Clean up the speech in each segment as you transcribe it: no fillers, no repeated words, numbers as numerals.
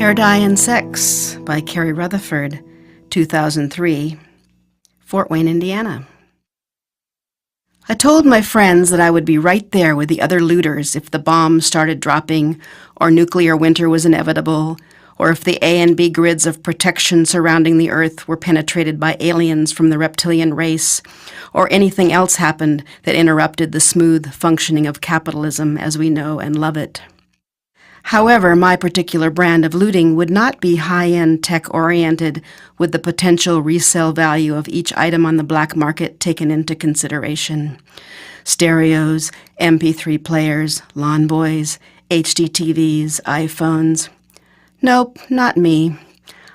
Hair Dye and Sex by Carrie Rutherford, 2003, Fort Wayne, Indiana. I told my friends that I would be right there with the other looters if the bombs started dropping, or nuclear winter was inevitable, or if the A and B grids of protection surrounding the Earth were penetrated by aliens from the reptilian race, or anything else happened that interrupted the smooth functioning of capitalism as we know and love it. However, my particular brand of looting would not be high-end tech-oriented with the potential resale value of each item on the black market taken into consideration. Stereos, MP3 players, lawn boys, HD TVs, iPhones. Nope, not me.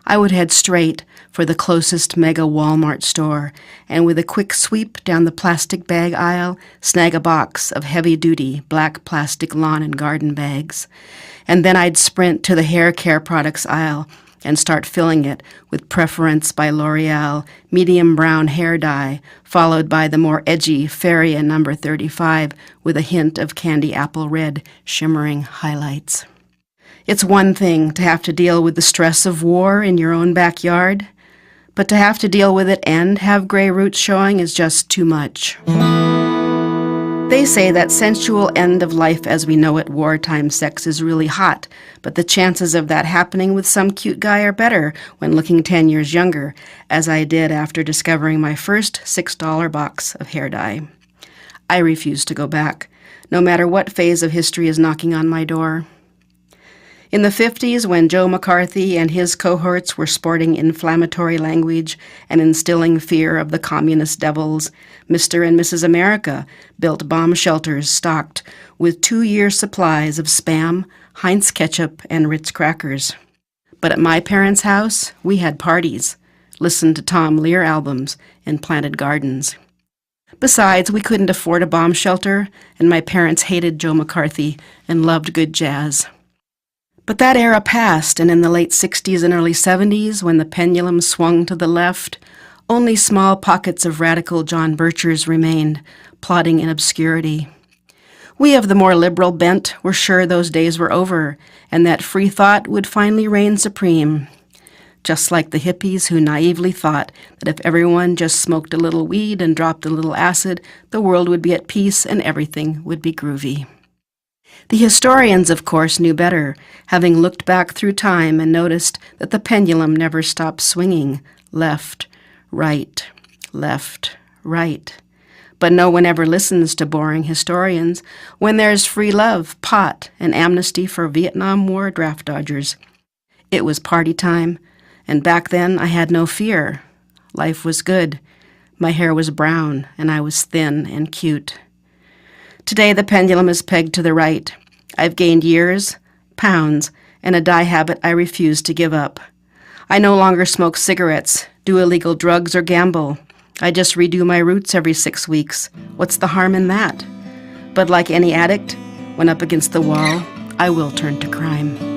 I would head straight for the closest mega Walmart store and with a quick sweep down the plastic bag aisle, snag a box of heavy-duty black plastic lawn and garden bags. And then I'd sprint to the hair care products aisle and start filling it with Preference by L'Oreal medium brown hair dye, followed by the more edgy Feria No. 35 with a hint of candy apple red shimmering highlights. It's one thing to have to deal with the stress of war in your own backyard, but to have to deal with it and have gray roots showing is just too much. They say that sensual end of life as we know it wartime sex is really hot, but the chances of that happening with some cute guy are better when looking 10 years younger, as I did after discovering my first $6 box of hair dye. I refuse to go back, no matter what phase of history is knocking on my door. In the 50s, when Joe McCarthy and his cohorts were sporting inflammatory language and instilling fear of the communist devils, Mr. and Mrs. America built bomb shelters stocked with 2-year supplies of Spam, Heinz ketchup, and Ritz crackers. But at my parents' house, we had parties, listened to Tom Lear albums, and planted gardens. Besides, we couldn't afford a bomb shelter, and my parents hated Joe McCarthy and loved good jazz. But that era passed, and in the late 60s and early 70s, when the pendulum swung to the left, only small pockets of radical John Birchers remained, plodding in obscurity. We of the more liberal bent were sure those days were over, and that free thought would finally reign supreme. Just like the hippies who naively thought that if everyone just smoked a little weed and dropped a little acid, the world would be at peace and everything would be groovy. The historians, of course, knew better, having looked back through time and noticed that the pendulum never stopped swinging, left, right, left, right. But no one ever listens to boring historians when there's free love, pot, and amnesty for Vietnam War draft dodgers. It was party time, and back then I had no fear. Life was good. My hair was brown, and I was thin and cute. Today the pendulum is pegged to the right. I've gained years, pounds, and a dye habit I refuse to give up. I no longer smoke cigarettes, do illegal drugs, or gamble. I just redo my roots every 6 weeks. What's the harm in that? But like any addict, when up against the wall, I will turn to crime.